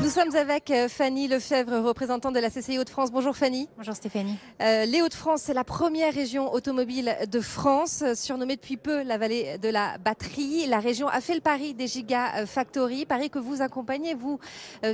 Nous sommes avec Fanny Lefebvre, représentante de la CCI Hauts-de-France. Bonjour Fanny. Bonjour Stéphanie. Les Hauts-de-France, c'est la première région automobile de France, surnommée depuis peu la vallée de la batterie. La région a fait le pari des Gigafactory, pari que vous accompagnez, vous,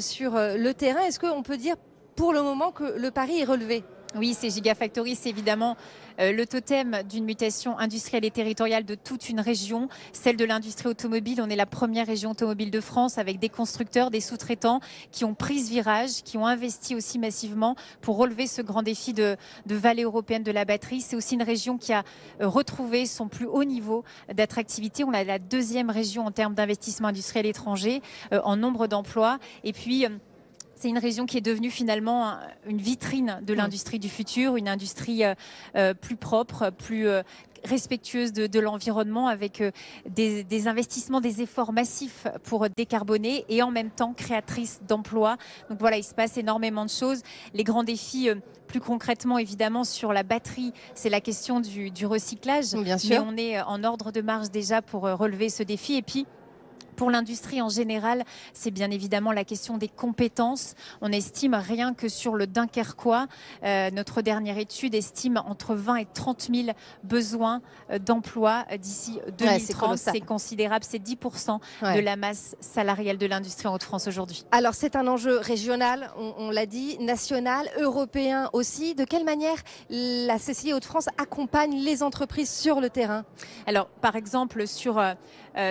sur le terrain. Est-ce qu'on peut dire pour le moment que le pari est relevé ? Oui, ces Gigafactory, c'est évidemment le totem d'une mutation industrielle et territoriale de toute une région, celle de l'industrie automobile. On est la première région automobile de France avec des constructeurs, des sous-traitants qui ont pris ce virage, qui ont investi aussi massivement pour relever ce grand défi de vallée européenne de la batterie. C'est aussi une région qui a retrouvé son plus haut niveau d'attractivité. On est la deuxième région en termes d'investissement industriel étranger, en nombre d'emplois. Et puis, c'est une région qui est devenue finalement une vitrine de l'industrie du futur, une industrie plus propre, plus respectueuse de l'environnement, avec des investissements, des efforts massifs pour décarboner et en même temps créatrice d'emplois. Donc voilà, il se passe énormément de choses. Les grands défis, plus concrètement évidemment sur la batterie, c'est la question du recyclage. Bien sûr. Mais on est en ordre de marche déjà pour relever ce défi. Et puis, pour l'industrie en général, c'est bien évidemment la question des compétences. On estime rien que sur le Dunkerquois, notre dernière étude estime entre 20 et 30 000 besoins d'emploi d'ici 2030. C'est considérable, c'est 10% de la masse salariale de l'industrie en Hauts-de-France aujourd'hui. Alors c'est un enjeu régional, on l'a dit, national, européen aussi. De quelle manière la CCI Hauts-de-France accompagne les entreprises sur le terrain ? Alors par exemple sur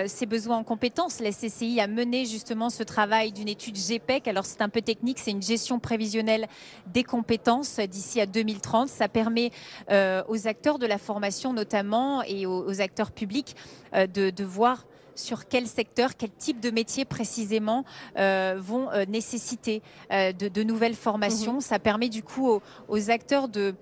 ces besoins en compétences, la CCI a mené justement ce travail d'une étude GPEC. Alors c'est un peu technique, c'est une gestion prévisionnelle des compétences d'ici à 2030. Ça permet aux acteurs de la formation notamment et aux acteurs publics de voir sur quel secteur, quel type de métier précisément vont nécessiter de nouvelles formations. Ça permet du coup aux acteurs de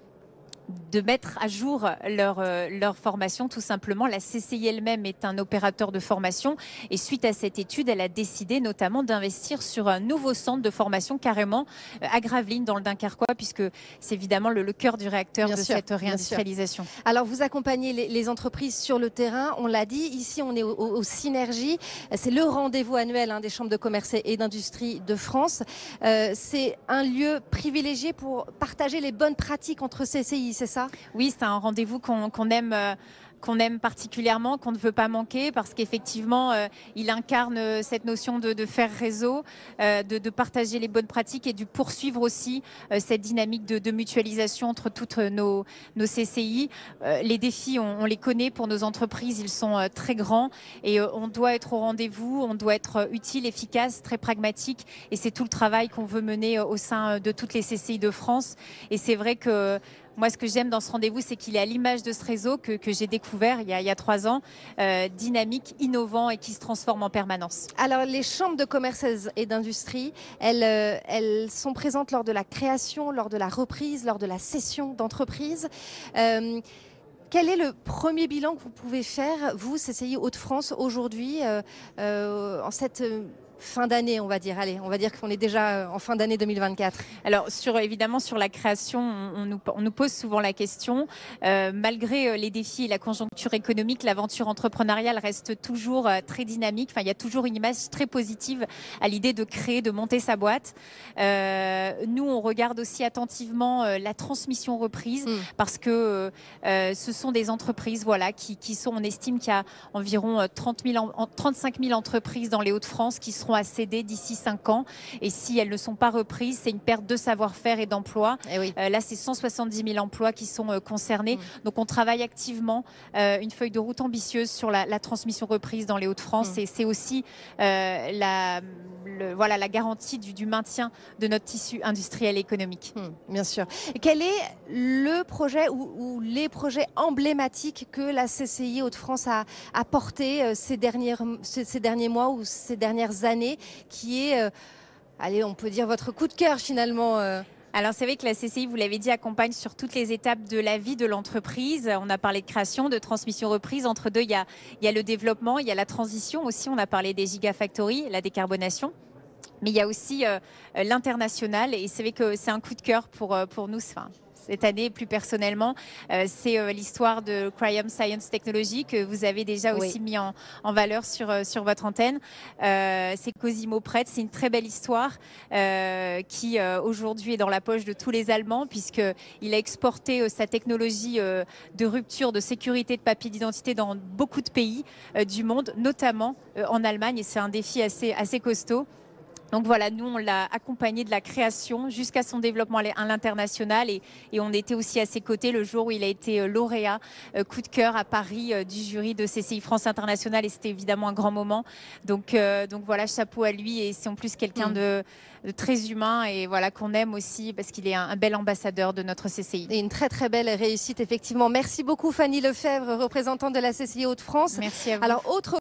mettre à jour leur formation tout simplement. La CCI elle-même est un opérateur de formation et suite à cette étude, elle a décidé notamment d'investir sur un nouveau centre de formation carrément à Gravelines dans le Dunkerquois, puisque c'est évidemment le cœur du réacteur cette réindustrialisation. Alors vous accompagnez les entreprises sur le terrain, on l'a dit, ici on est aux synergies, c'est le rendez-vous annuel des chambres de commerce et d'industrie de France. C'est un lieu privilégié pour partager les bonnes pratiques entre CCI, c'est ça ? Oui, c'est un rendez-vous qu'on aime particulièrement, qu'on ne veut pas manquer parce qu'effectivement, il incarne cette notion de faire réseau, de partager les bonnes pratiques et de poursuivre aussi cette dynamique de mutualisation entre toutes nos CCI. Les défis, on les connaît pour nos entreprises, ils sont très grands et on doit être au rendez-vous, on doit être utile, efficace, très pragmatique et c'est tout le travail qu'on veut mener au sein de toutes les CCI de France. Et c'est vrai que moi, ce que j'aime dans ce rendez-vous, c'est qu'il est à l'image de ce réseau que j'ai découvert il y a 3 ans, dynamique, innovant et qui se transforme en permanence. Alors, les chambres de commerce et d'industrie, elles sont présentes lors de la création, lors de la reprise, lors de la cession d'entreprise. Quel est le premier bilan que vous pouvez faire, vous, CCI Hauts-de-France, aujourd'hui, en cette fin d'année, on va dire. Allez, on va dire qu'on est déjà en fin d'année 2024. Alors, évidemment, sur la création, on nous pose souvent la question. Malgré les défis et la conjoncture économique, l'aventure entrepreneuriale reste toujours très dynamique. Enfin, il y a toujours une image très positive à l'idée de créer, de monter sa boîte. Nous, on regarde aussi attentivement la transmission reprise parce que ce sont des entreprises qui sont, on estime qu'il y a environ 35 000 entreprises dans les Hauts-de-France qui seront à céder d'ici 5 ans. Et si elles ne sont pas reprises, c'est une perte de savoir-faire et d'emplois. Là, c'est 170 000 emplois qui sont concernés. Donc, on travaille activement une feuille de route ambitieuse sur la transmission reprise dans les Hauts-de-France. Et c'est aussi la garantie du maintien de notre tissu industriel et économique. Bien sûr. Quel est le projet ou les projets emblématiques que la CCI Hauts-de-France a porté ces derniers mois ou ces dernières années, qui est, allez, on peut dire votre coup de cœur finalement Alors c'est vrai que la CCI, vous l'avez dit, accompagne sur toutes les étapes de la vie de l'entreprise. On a parlé de création, de transmission reprise. Entre deux, il y a le développement, il y a la transition aussi. On a parlé des Gigafactory, la décarbonation. Mais il y a aussi l'international et c'est vrai que c'est un coup de cœur pour nous. cette année plus personnellement, c'est l'histoire de Cryon Science Technology que vous avez déjà aussi mis en valeur sur votre antenne. C'est Cosimo Prête, c'est une très belle histoire qui aujourd'hui est dans la poche de tous les Allemands puisqu'il a exporté sa technologie de rupture de sécurité de papier d'identité dans beaucoup de pays du monde, notamment en Allemagne, et c'est un défi assez costaud. Donc voilà, nous on l'a accompagné de la création jusqu'à son développement à l'international et on était aussi à ses côtés le jour où il a été lauréat coup de cœur à Paris du jury de CCI France International, et c'était évidemment un grand moment. Donc voilà, chapeau à lui, et c'est en plus quelqu'un de très humain et voilà qu'on aime aussi parce qu'il est un bel ambassadeur de notre CCI. Et une très très belle réussite effectivement. Merci beaucoup Fanny Lefebvre, représentante de la CCI Hauts-de-France. Merci à vous. Alors autre